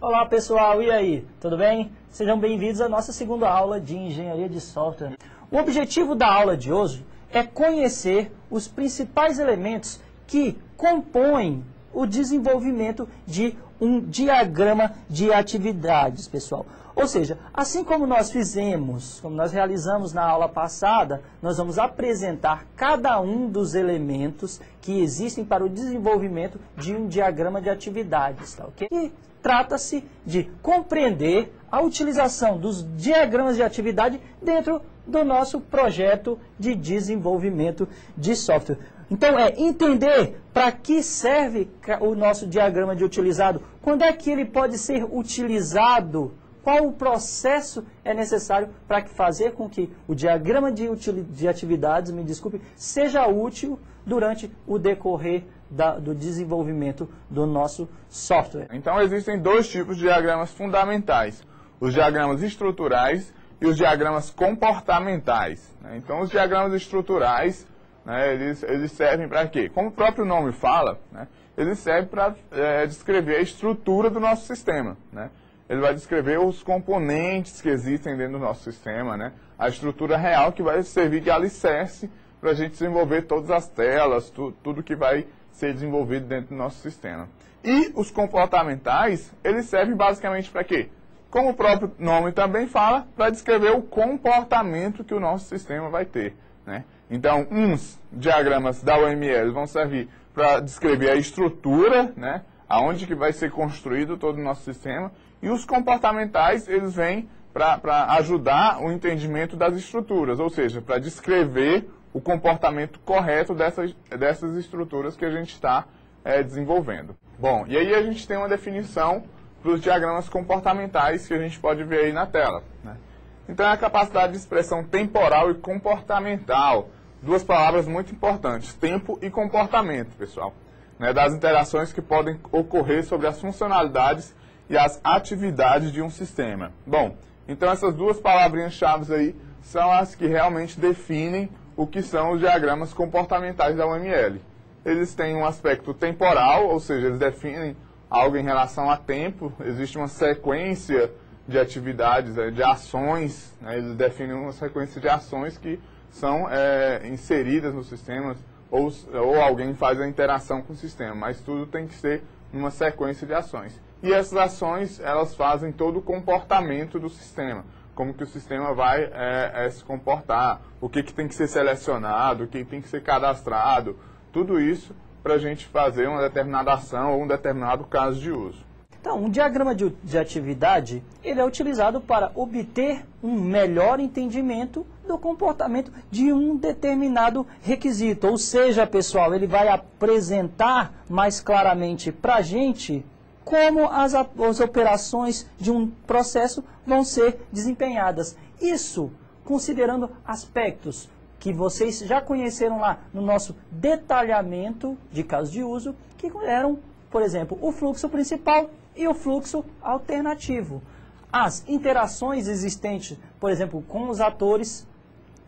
Olá pessoal, e aí? Tudo bem? Sejam bem-vindos à nossa segunda aula de Engenharia de Software. O objetivo da aula de hoje é conhecer os principais elementos que compõem o desenvolvimento de um diagrama de atividades, pessoal. Ou seja, assim como nós fizemos, como nós realizamos na aula passada, nós vamos apresentar cada um dos elementos que existem para o desenvolvimento de um diagrama de atividades, tá ok? E trata-se de compreender a utilização dos diagramas de atividade dentro do nosso projeto de desenvolvimento de software. Então, é entender para que serve o nosso diagrama de utilizado, quando é que ele pode ser utilizado, qual o processo é necessário para fazer com que o diagrama de atividades, seja útil durante o decorrer do desenvolvimento do nosso software. Então, existem dois tipos de diagramas fundamentais, os diagramas estruturais e os diagramas comportamentais. Então, os diagramas estruturais, eles servem para quê? Como o próprio nome fala, eles servem para descrever a estrutura do nosso sistema. Ele vai descrever os componentes que existem dentro do nosso sistema, a estrutura real que vai servir de alicerce para a gente desenvolver todas as telas, tudo que vai ser desenvolvido dentro do nosso sistema. E os comportamentais, eles servem basicamente para quê? Como o próprio nome também fala, para descrever o comportamento que o nosso sistema vai ter. Então, uns diagramas da UML vão servir para descrever a estrutura, aonde que vai ser construído todo o nosso sistema, e os comportamentais, eles vêm para ajudar o entendimento das estruturas, ou seja, para descrever o comportamento correto dessas estruturas que a gente está desenvolvendo. Bom, e aí a gente tem uma definição para os diagramas comportamentais que a gente pode ver aí na tela. Então, é a capacidade de expressão temporal e comportamental. Duas palavras muito importantes, tempo e comportamento, pessoal. Das interações que podem ocorrer sobre as funcionalidades e as atividades de um sistema. Bom, então essas duas palavrinhas-chave aí são as que realmente definem o que são os diagramas comportamentais da UML. Eles têm um aspecto temporal, ou seja, eles definem algo em relação a tempo, existe uma sequência de atividades, de ações, eles definem uma sequência de ações que são inseridas no sistema, ou alguém faz a interação com o sistema, mas tudo tem que ser numa sequência de ações. E essas ações, elas fazem todo o comportamento do sistema, como que o sistema vai se comportar, o que tem que ser selecionado, o que tem que ser cadastrado, tudo isso para a gente fazer uma determinada ação ou um determinado caso de uso. Então, um diagrama de atividade, ele é utilizado para obter um melhor entendimento do comportamento de um determinado requisito. Ou seja, pessoal, ele vai apresentar mais claramente para a gente como as operações de um processo vão ser desempenhadas. Isso considerando aspectos que vocês já conheceram lá no nosso detalhamento de casos de uso, que eram, por exemplo, o fluxo principal e o fluxo alternativo. As interações existentes, por exemplo, com os atores,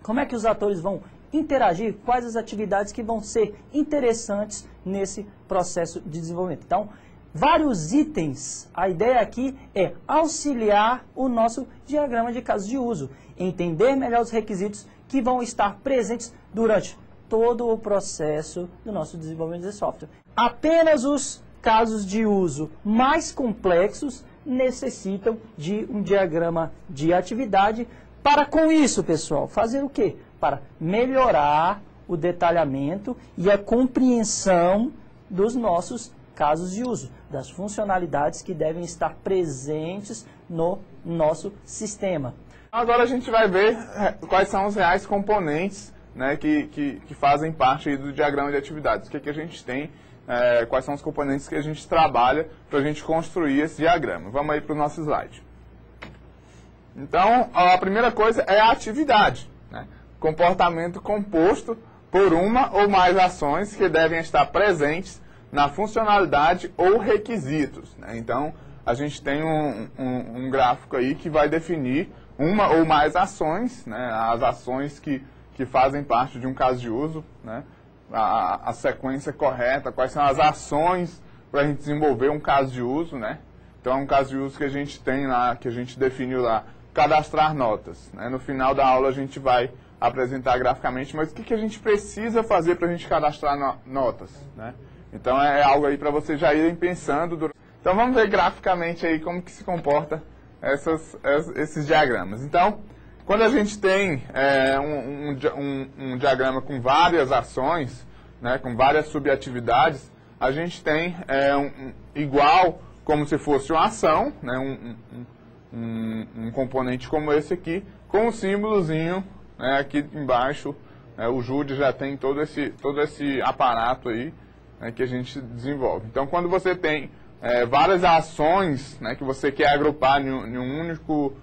como é que os atores vão interagir, quais as atividades que vão ser interessantes nesse processo de desenvolvimento. Então, vários itens, a ideia aqui é auxiliar o nosso diagrama de casos de uso, entender melhor os requisitos que vão estar presentes durante todo o processo do nosso desenvolvimento de software. Apenas os casos de uso mais complexos necessitam de um diagrama de atividade para, com isso, pessoal, fazer o quê? Para melhorar o detalhamento e a compreensão dos nossos casos de uso, das funcionalidades que devem estar presentes no nosso sistema. Agora a gente vai ver quais são os reais componentes que fazem parte do diagrama de atividades. O que a gente tem, quais são os componentes que a gente trabalha para a gente construir esse diagrama. Vamos aí para o nosso slide. Então, a primeira coisa é a atividade. Comportamento composto por uma ou mais ações que devem estar presentes na funcionalidade ou requisitos. Então, a gente tem um gráfico aí que vai definir uma ou mais ações, as ações que fazem parte de um caso de uso, a sequência correta, quais são as ações para a gente desenvolver um caso de uso, Então, é um caso de uso que a gente tem lá, que a gente definiu lá, cadastrar notas. Né? No final da aula a gente vai apresentar graficamente, mas o que a gente precisa fazer para a gente cadastrar notas? Né? Então, é algo aí para vocês já irem pensando. Então, vamos ver graficamente aí como que se comporta esses diagramas. Então, quando a gente tem um diagrama com várias ações, né, com várias subatividades, a gente tem igual como se fosse uma ação, né, um componente como esse aqui, com um símbolozinho, né, aqui embaixo. O Jude já tem todo esse aparato aí, né, que a gente desenvolve. Então, quando você tem várias ações, né, que você quer agrupar em um único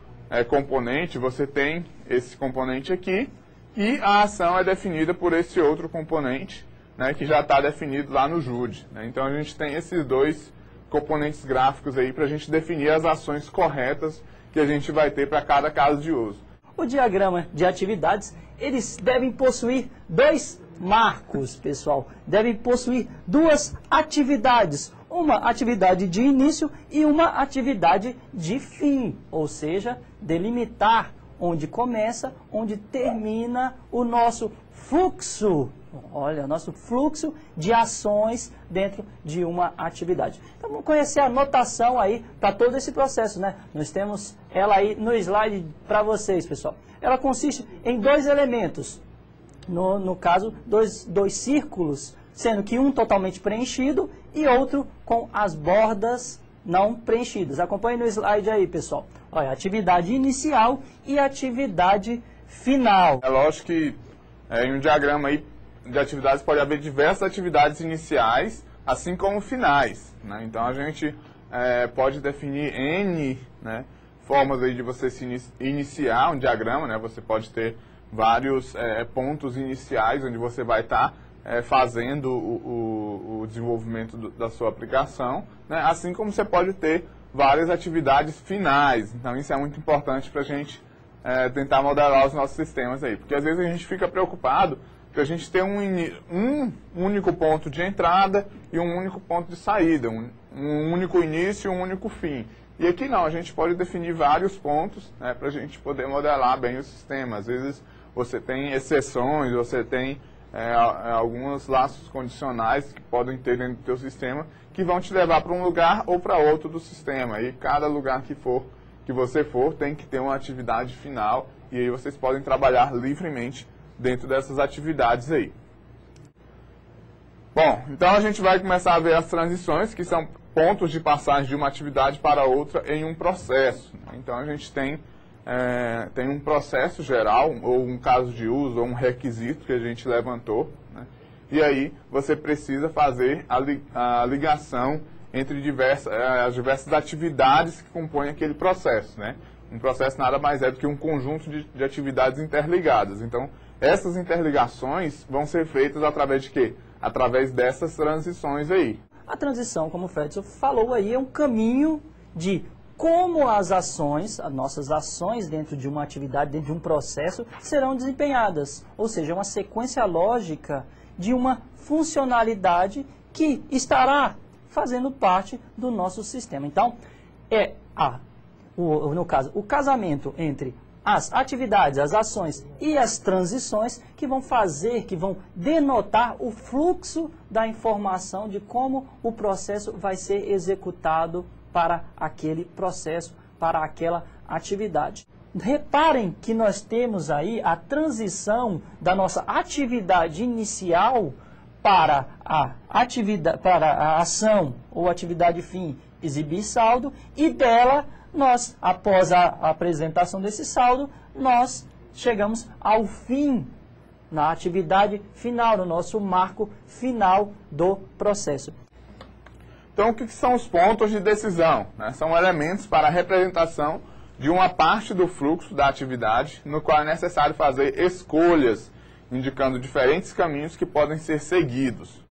componente, você tem esse componente aqui, e a ação é definida por esse outro componente, né, que já está definido lá no Jude. Né? Então, a gente tem esses dois componentes gráficos aí para a gente definir as ações corretas que a gente vai ter para cada caso de uso. O diagrama de atividades, eles devem possuir dois marcos, pessoal. Devem possuir duas atividades. Uma atividade de início e uma atividade de fim. Ou seja, delimitar onde começa, onde termina o nosso fluxo. Olha, nosso fluxo de ações dentro de uma atividade. Então, vamos conhecer a notação aí para todo esse processo, né? Nós temos ela aí no slide para vocês, pessoal. Ela consiste em dois elementos. No caso, dois círculos, sendo que um totalmente preenchido e outro com as bordas não preenchidas. Acompanhe no slide aí, pessoal. Olha, atividade inicial e atividade final. É lógico que em um diagrama aí de atividades pode haver diversas atividades iniciais, assim como finais. Né? Então, a gente pode definir N, né, formas aí de você iniciar um diagrama. Né? Você pode ter vários pontos iniciais onde você vai estar fazendo o desenvolvimento da sua aplicação, né? Assim como você pode ter várias atividades finais. Então, isso é muito importante para a gente tentar modelar os nossos sistemas aí, porque às vezes a gente fica preocupado que a gente tem um único ponto de entrada e um único ponto de saída, um único início e um único fim. E aqui não, a gente pode definir vários pontos, né, para a gente poder modelar bem o sistema. Às vezes você tem exceções, você tem alguns laços condicionais que podem ter dentro do teu sistema que vão te levar para um lugar ou para outro do sistema. E cada lugar que você for tem que ter uma atividade final, e aí vocês podem trabalhar livremente dentro dessas atividades aí. Bom, então a gente vai começar a ver as transições, que são pontos de passagem de uma atividade para outra em um processo. Então a gente tem um processo geral, ou um caso de uso, ou um requisito que a gente levantou, né? E aí você precisa fazer a ligação entre as diversas atividades que compõem aquele processo. Né? Um processo nada mais é do que um conjunto de atividades interligadas. Então, essas interligações vão ser feitas através de quê? Através dessas transições aí. A transição, como o Fredson falou aí, é um caminho de como as nossas ações dentro de uma atividade, dentro de um processo, serão desempenhadas. Ou seja, uma sequência lógica de uma funcionalidade que estará fazendo parte do nosso sistema. Então, no caso, o casamento entre as atividades, as ações e as transições que vão denotar o fluxo da informação de como o processo vai ser executado para aquele processo, para aquela atividade. Reparem que nós temos aí a transição da nossa atividade inicial para a ação ou atividade fim, exibir saldo, e dela nós, após a apresentação desse saldo, nós chegamos ao fim, na atividade final, no nosso marco final do processo. Então, o que são os pontos de decisão? Né? São elementos para a representação de uma parte do fluxo da atividade, no qual é necessário fazer escolhas, indicando diferentes caminhos que podem ser seguidos.